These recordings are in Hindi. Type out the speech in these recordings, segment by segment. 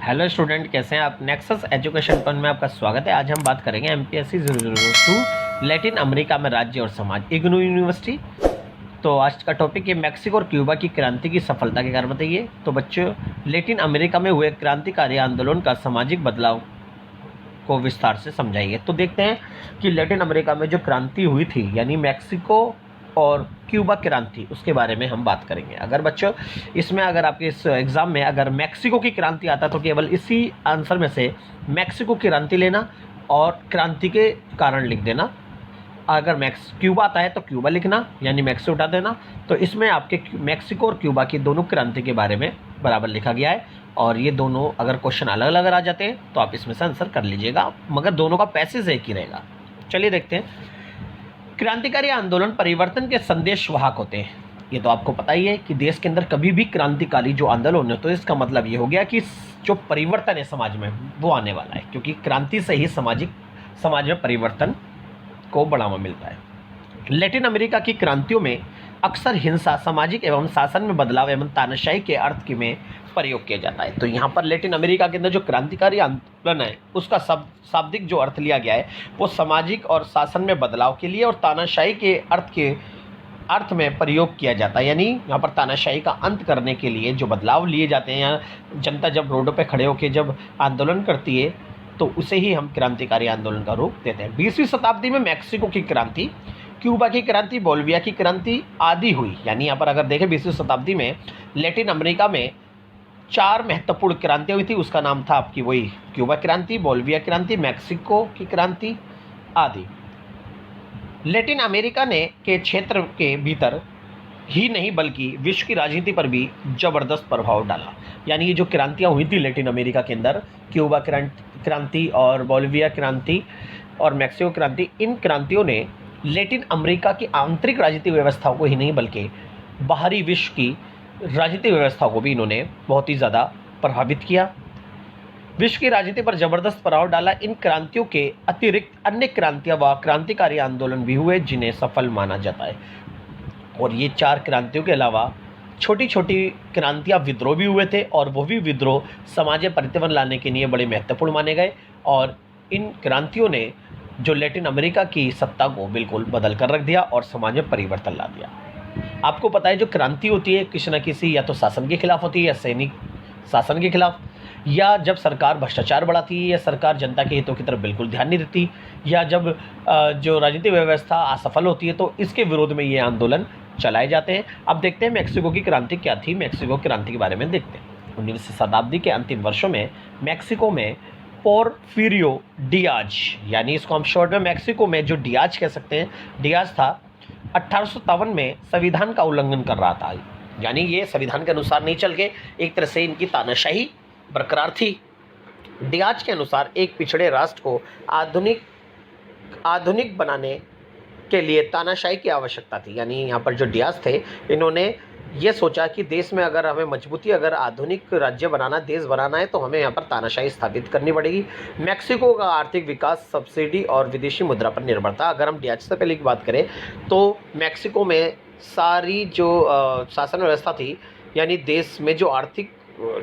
हेलो स्टूडेंट, कैसे हैं आप। नेक्सस एजुकेशन पॉइंट में आपका स्वागत है। आज हम बात करेंगे एमपीएससी 002 लैटिन अमेरिका में राज्य और समाज, इग्नू यूनिवर्सिटी। तो आज का टॉपिक है मैक्सिको और क्यूबा की क्रांति की सफलता के कारण बताइए। तो बच्चों, लैटिन अमेरिका में हुए क्रांतिकारी आंदोलन का सामाजिक बदलाव को विस्तार से समझाइए। तो देखते हैं कि लैटिन अमेरिका में जो क्रांति हुई थी, यानी मैक्सिको और क्यूबा क्रांति, उसके बारे में हम बात करेंगे। अगर बच्चों इसमें अगर आपके इस एग्ज़ाम में अगर मैक्सिको की क्रांति आता तो केवल इसी आंसर में से मैक्सिको की क्रांति लेना और क्रांति के कारण लिख देना। अगर क्यूबा आता है तो क्यूबा लिखना, यानी मैक्सिको उठा देना। तो इसमें आपके मैक्सिको और क्यूबा की दोनों क्रांति के बारे में बराबर लिखा गया है। और ये दोनों अगर क्वेश्चन अलग अलग आ जाते हैं तो आप इसमें से आंसर कर लीजिएगा, मगर दोनों का पैसेज एक ही रहेगा। चलिए देखते हैं। क्रांतिकारी आंदोलन परिवर्तन के संदेश वाहक होते हैं। ये तो आपको पता ही है कि देश के अंदर कभी भी क्रांतिकारी जो आंदोलन है तो इसका मतलब ये हो गया कि जो परिवर्तन है समाज में वो आने वाला है, क्योंकि क्रांति से ही समाज में परिवर्तन को बढ़ावा मिलता है। लैटिन अमेरिका की क्रांतियों में अक्सर हिंसा, सामाजिक एवं शासन में बदलाव एवं तानाशाही के अर्थ में प्रयोग किया जाता है। तो यहाँ पर लैटिन अमेरिका के अंदर जो क्रांतिकारी आंदोलन है उसका शाब्दिक जो अर्थ लिया गया है वो सामाजिक और शासन में बदलाव के लिए और तानाशाही के अर्थ में प्रयोग किया जाता है। यानी यहाँ पर तानाशाही का अंत करने के लिए जो बदलाव लिए जाते हैं, या जनता जब रोडों पर खड़े होकर जब आंदोलन करती है तो उसे ही हम क्रांतिकारी आंदोलन का रूप देते हैं। 20वीं शताब्दी में मैक्सिको की क्रांति, क्यूबा की क्रांति, बोलिविया की क्रांति आदि हुई। यानी यहाँ पर अगर देखें 20वीं शताब्दी में लैटिन अमेरिका में 4 महत्वपूर्ण क्रांतियाँ हुई थी। उसका नाम था आपकी वही क्यूबा क्रांति, बोलिविया क्रांति, मैक्सिको की क्रांति आदि। लैटिन अमेरिका ने के क्षेत्र के भीतर ही नहीं बल्कि विश्व की राजनीति पर भी जबरदस्त प्रभाव डाला। यानी ये जो क्रांतियाँ हुई थी लैटिन अमेरिका के अंदर, क्यूबा क्रांति और बोलिविया क्रांति और मैक्सिको क्रांति, इन क्रांतियों ने लैटिन अमेरिका की आंतरिक राजनीतिक व्यवस्था को ही नहीं बल्कि बाहरी विश्व की राजनीतिक व्यवस्था को भी इन्होंने बहुत ही ज़्यादा प्रभावित किया। विश्व की राजनीति पर जबरदस्त प्रभाव डाला। इन क्रांतियों के अतिरिक्त अन्य क्रांतियाँ व क्रांतिकारी आंदोलन भी हुए जिन्हें सफल माना जाता है। और ये 4 क्रांतियों के अलावा छोटी छोटी क्रांतियाँ, विद्रोह भी हुए थे, और वो भी विद्रोह समाज में परिवर्तन लाने के लिए बड़े महत्वपूर्ण माने गए। और इन क्रांतियों ने जो लैटिन अमेरिका की सत्ता को बिल्कुल बदल कर रख दिया और समाज में परिवर्तन ला दिया। आपको पता है जो क्रांति होती है किसी न किसी या तो शासन के खिलाफ होती है, या सैनिक शासन के खिलाफ, या जब सरकार भ्रष्टाचार बढ़ाती है, या सरकार जनता के हितों की तरफ बिल्कुल ध्यान नहीं देती, या जब जो राजनीतिक व्यवस्था असफल होती है तो इसके विरोध में ये आंदोलन चलाए जाते हैं। अब देखते हैं मैक्सिको की क्रांति क्या थी। मैक्सिको क्रांति के बारे में देखते हैं। 19वीं शताब्दी के अंतिम वर्षों में मैक्सिको में पोर्फिरियो डियाज, यानी इसको हम शॉर्ट में मैक्सिको में जो डियाज कह सकते हैं, डियाज था 1857 में संविधान का उल्लंघन कर रहा था। यानी ये संविधान के अनुसार नहीं चल के एक तरह से इनकी तानाशाही बरकरार थी। डियाज के अनुसार एक पिछड़े राष्ट्र को आधुनिक बनाने के लिए तानाशाही की आवश्यकता थी। यानी यहाँ पर जो डियाज थे इन्होंने ये सोचा कि देश में अगर हमें मजबूती, अगर आधुनिक राज्य बनाना, देश बनाना है तो हमें यहाँ पर तानाशाही स्थापित करनी पड़ेगी। मैक्सिको का आर्थिक विकास सब्सिडी और विदेशी मुद्रा पर निर्भर था। अगर हम डियाज से पहले की बात करें तो मैक्सिको में सारी जो शासन व्यवस्था थी, यानी देश में जो आर्थिक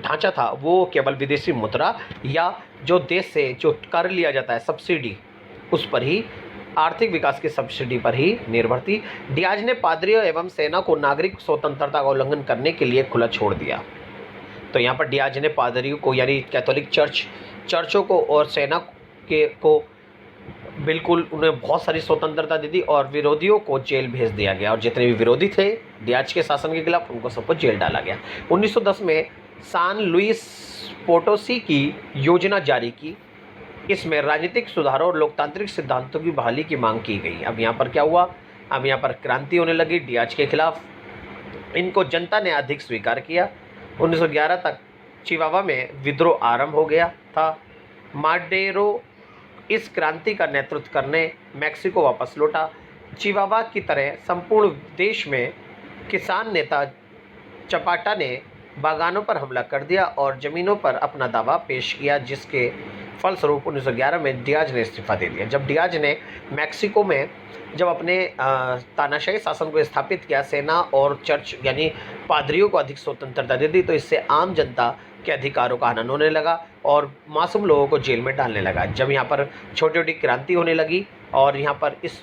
ढांचा था वो केवल विदेशी मुद्रा या जो देश से जो कर लिया जाता है सब्सिडी, उस पर ही, आर्थिक विकास की सब्सिडी पर ही निर्भर थी। डियाज ने पादरियों एवं सेना को नागरिक स्वतंत्रता का उल्लंघन करने के लिए खुला छोड़ दिया। तो यहाँ पर डियाज ने पादरियों को, यानी कैथोलिक चर्चों को और सेना को बिल्कुल उन्हें बहुत सारी स्वतंत्रता दे दी, और विरोधियों को जेल भेज दिया गया। और जितने भी विरोधी थे डियाज के शासन के खिलाफ उनको सबको जेल डाला गया। 1910 में सान लुइस पोटोसी की योजना जारी की। इसमें राजनीतिक सुधारों और लोकतांत्रिक सिद्धांतों की बहाली की मांग की गई। अब यहाँ पर क्या हुआ, अब यहाँ पर क्रांति होने लगी डियाज के खिलाफ। इनको जनता ने अधिक स्वीकार किया। 1911 तक चिवावा में विद्रोह आरंभ हो गया था। माडेरो इस क्रांति का नेतृत्व करने मैक्सिको वापस लौटा। चिवावा की तरह संपूर्ण देश में किसान नेता चपाटा ने बागानों पर हमला कर दिया और ज़मीनों पर अपना दावा पेश किया, जिसके फलस्वरूप 1911 में डियाज ने इस्तीफा दे दिया। जब डियाज ने मैक्सिको में जब अपने तानाशाही शासन को स्थापित किया, सेना और चर्च यानी पादरियों को अधिक स्वतंत्रता दे दी, तो इससे आम जनता के अधिकारों का हनन होने लगा और मासूम लोगों को जेल में डालने लगा। जब यहाँ पर छोटी छोटी क्रांति होने लगी और यहाँ पर इस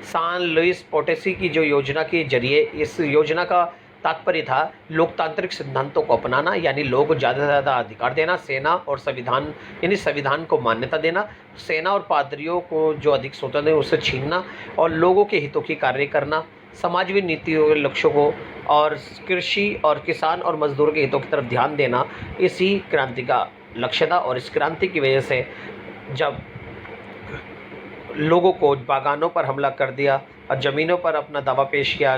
सान लुइस पोटेसी की जो योजना के जरिए, इस योजना का तात्पर्य था लोकतांत्रिक सिद्धांतों को अपनाना, यानी लोगों को ज़्यादा से ज़्यादा अधिकार देना, सेना और संविधान यानी संविधान को मान्यता देना, सेना और पादरियों को जो अधिक स्वतंत्र है उससे छीनना और लोगों के हितों की कार्य करना, समाजवादी नीतियों के लक्ष्यों को और कृषि और किसान और मजदूर के हितों की तरफ ध्यान देना, इसी क्रांति का लक्ष्य था। और इस क्रांति की वजह से जब लोगों को बागानों पर हमला कर दिया और ज़मीनों पर अपना दावा पेश किया,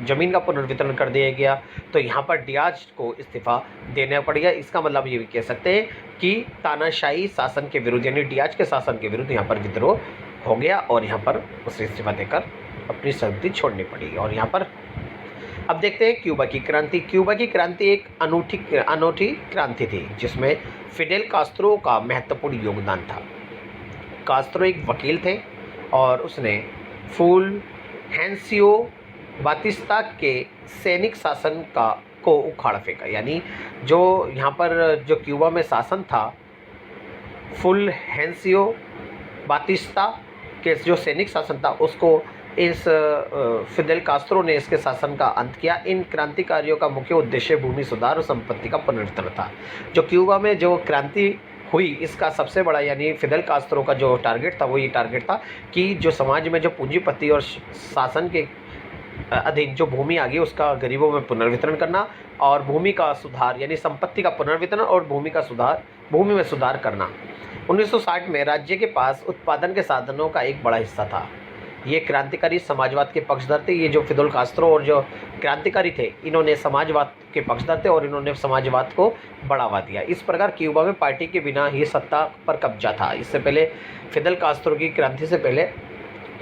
ज़मीन का पुनर्वितरण कर दिया गया, तो यहाँ पर डियाज को इस्तीफ़ा देना पड़ गया। इसका मतलब ये भी कह सकते हैं कि तानाशाही शासन के विरुद्ध यानी डियाज के शासन के विरुद्ध यहाँ पर विद्रोह हो गया और यहाँ पर उसे इस्तीफ़ा देकर अपनी संस्कृति छोड़नी पड़ी। और यहाँ पर अब देखते हैं क्यूबा की क्रांति। क्यूबा की क्रांति एक अनूठी क्रांति थी जिसमें फिडेल कास्त्रो का महत्वपूर्ण योगदान था। कास्त्रो एक वकील थे और उसने फुलहेंसियो बातिस्ता के सैनिक शासन को उखाड़ फेंका, यानी जो यहाँ पर जो क्यूबा में शासन था, फुलहेंसियो बातिस्ता के जो सैनिक शासन था उसको इस फिदेल कास्त्रो ने इसके शासन का अंत किया। इन क्रांतिकारियों का मुख्य उद्देश्य भूमि सुधार और संपत्ति का पुनर्वितरण था। जो क्यूबा में जो क्रांति हुई इसका सबसे बड़ा यानी फिदेल कास्त्रो का जो टारगेट था वो ये टारगेट था कि जो समाज में जो पूंजीपति और शासन के अधीन जो भूमि आ गई उसका गरीबों में पुनर्वितरण करना और भूमि का सुधार यानी संपत्ति का पुनर्वितरण और भूमि में सुधार करना। 1960 में राज्य के पास उत्पादन के साधनों का एक बड़ा हिस्सा था। ये क्रांतिकारी समाजवाद के पक्षधर थे। ये जो फिदेल कास्त्रो और जो क्रांतिकारी थे इन्होंने समाजवाद के पक्षधर थे और इन्होंने समाजवाद को बढ़ावा दिया। इस प्रकार क्यूबा में पार्टी के बिना ही सत्ता पर कब्जा था। इससे पहले फिदेल कास्त्रो की क्रांति से पहले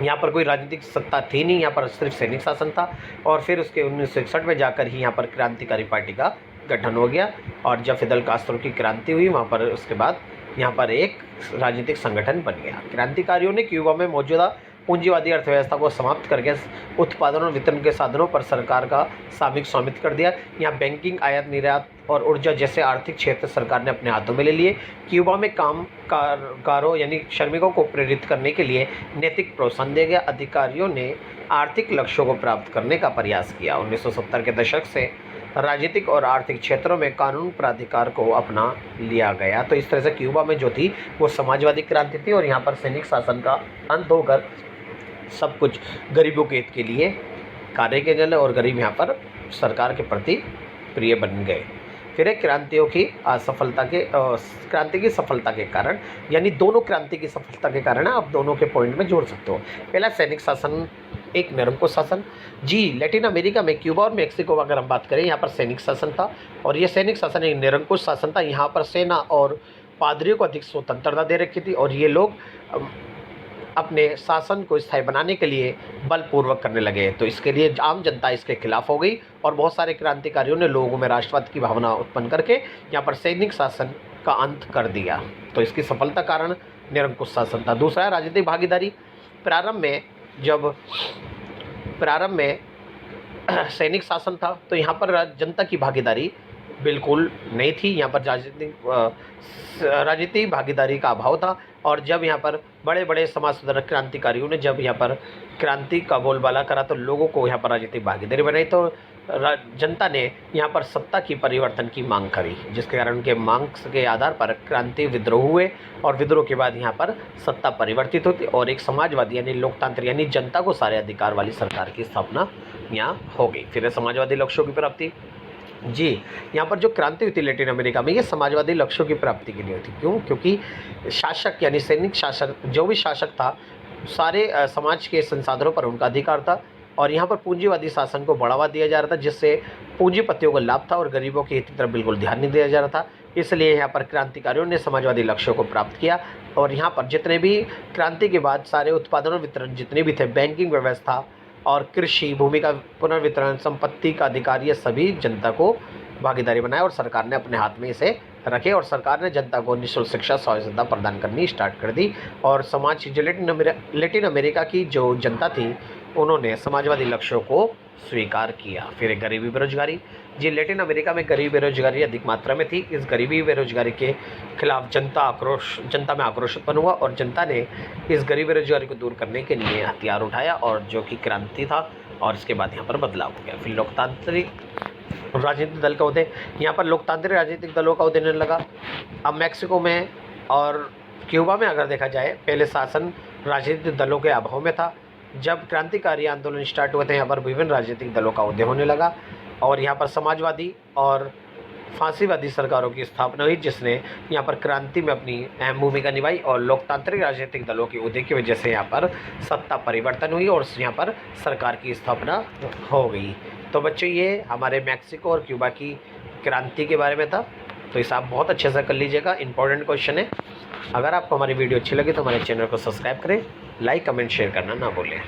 यहाँ पर कोई राजनीतिक सत्ता थी नहीं, यहाँ पर सिर्फ सैनिक शासन था। और फिर उसके 1961 में जाकर ही यहाँ पर क्रांतिकारी पार्टी का गठन हो गया और जब फिदेल कास्त्रो की क्रांति हुई वहाँ पर उसके बाद यहाँ पर एक राजनीतिक संगठन बन गया। क्रांतिकारियों ने क्यूबा में मौजूदा पूंजीवादी अर्थव्यवस्था को समाप्त करके उत्पादन और वितरण के साधनों पर सरकार का सामूहिक स्वामित्व कर दिया। यहाँ बैंकिंग, आयात निर्यात और ऊर्जा जैसे आर्थिक क्षेत्र सरकार ने अपने हाथों में ले लिए। क्यूबा में कामगारों यानी श्रमिकों को प्रेरित करने के लिए नैतिक प्रोत्साहन दिया गया। अधिकारियों ने आर्थिक लक्ष्यों को प्राप्त करने का प्रयास किया। 1970 के दशक से राजनीतिक और आर्थिक क्षेत्रों में कानून प्राधिकार को अपना लिया गया। तो इस तरह से क्यूबा में जो थी वो समाजवादी क्रांति थी और यहाँ पर सैनिक शासन का अंत होकर सब कुछ गरीबों के हित के लिए कार्य किए जाने और गरीब यहाँ पर सरकार के प्रति प्रिय बन गए। फिर एक क्रांतियों की क्रांति की सफलता के कारण यानी दोनों क्रांति की सफलता के कारण आप दोनों के पॉइंट में जोड़ सकते हो। पहला सैनिक शासन, एक निरंकुश शासन। जी, लैटिन अमेरिका में क्यूबा और मेक्सिको अगर हम बात करें यहाँ पर सैनिक शासन था और ये सैनिक शासन एक निरंकुश शासन था। यहाँ पर सेना और पादरियों को अधिक स्वतंत्रता दे रखी थी और ये लोग अपने शासन को स्थायी बनाने के लिए बलपूर्वक करने लगे। तो इसके लिए आम जनता इसके खिलाफ हो गई और बहुत सारे क्रांतिकारियों ने लोगों में राष्ट्रवाद की भावना उत्पन्न करके यहाँ पर सैनिक शासन का अंत कर दिया। तो इसकी सफलता कारण निरंकुश शासन था। दूसरा है राजनीतिक भागीदारी। प्रारंभ में सैनिक शासन था तो यहाँ पर जनता की भागीदारी बिल्कुल नहीं थी। यहाँ पर राजनीतिक भागीदारी का अभाव था और जब यहाँ पर बड़े बड़े समाज सुधारक क्रांतिकारियों ने जब यहाँ पर क्रांति का बोलबाला करा तो लोगों को यहाँ पर राजनीतिक भागीदारी बनाई तो जनता ने यहाँ पर सत्ता की परिवर्तन की मांग करी, जिसके कारण उनके मांग के आधार पर क्रांति विद्रोह हुए और विद्रोह के बाद यहाँ पर सत्ता परिवर्तित होती और एक समाजवादी यानी लोकतंत्र यानी जनता को सारे अधिकार वाली सरकार की स्थापना यहाँ हो गई। फिर समाजवादी लक्ष्यों की प्राप्ति। जी, यहाँ पर जो क्रांति हुई थी लैटिन अमेरिका में ये समाजवादी लक्ष्यों की प्राप्ति के लिए हुई थी। क्यों? क्योंकि शासक यानी सैनिक शासक जो भी शासक था सारे समाज के संसाधनों पर उनका अधिकार था और यहाँ पर पूंजीवादी शासन को बढ़ावा दिया जा रहा था जिससे पूंजीपतियों को लाभ था और गरीबों के हित की तरफ बिल्कुल ध्यान नहीं दिया जा रहा था। इसलिए यहाँ पर क्रांतिकारियों ने समाजवादी लक्ष्यों को प्राप्त किया और यहाँ पर जितने भी क्रांति के बाद सारे उत्पादन और वितरण जितने भी थे, बैंकिंग व्यवस्था और कृषि, भूमि का पुनर्वितरण, संपत्ति का अधिकार, ये सभी जनता को भागीदारी बनाया और सरकार ने अपने हाथ में इसे रखे और सरकार ने जनता को निःशुल्क शिक्षा स्वास्थ्य प्रदान करनी स्टार्ट कर दी। और समाज जो लेटिन अमेरिका की जो जनता थी उन्होंने समाजवादी लक्ष्यों को स्वीकार किया। फिर गरीबी बेरोजगारी, जी लेटिन अमेरिका में गरीबी बेरोजगारी अधिक मात्रा में थी। इस गरीबी बेरोजगारी के खिलाफ जनता में आक्रोश उत्पन्न हुआ और जनता ने इस गरीबी बेरोजगारी को दूर करने के लिए हथियार उठाया और जो कि क्रांति था। और इसके बाद यहाँ पर बदलाव हो गया। फिर लोकतांत्रिक राजनीतिक दल का उदय, यहाँ पर लोकतांत्रिक राजनीतिक दलों का उदय होने लगा। अब मैक्सिको में और क्यूबा में अगर देखा जाए, पहले शासन राजनीतिक दलों के अभाव में था। जब क्रांतिकारी आंदोलन स्टार्ट हुए थे, यहाँ पर विभिन्न राजनीतिक दलों का उदय होने लगा और यहाँ पर समाजवादी और फांसीवादी सरकारों की स्थापना हुई, जिसने यहाँ पर क्रांति में अपनी अहम भूमिका निभाई। और लोकतांत्रिक राजनीतिक दलों के उदय की वजह से यहाँ पर सत्ता परिवर्तन हुई और यहाँ पर सरकार की स्थापना हो गई। तो बच्चों, ये हमारे मैक्सिको और क्यूबा की क्रांति के बारे में था। तो इसे आप बहुत अच्छे से कर लीजिएगा, इंपॉर्टेंट क्वेश्चन है। अगर आपको हमारी वीडियो अच्छी लगी तो हमारे चैनल को सब्सक्राइब करें, लाइक कमेंट शेयर करना ना भूलें।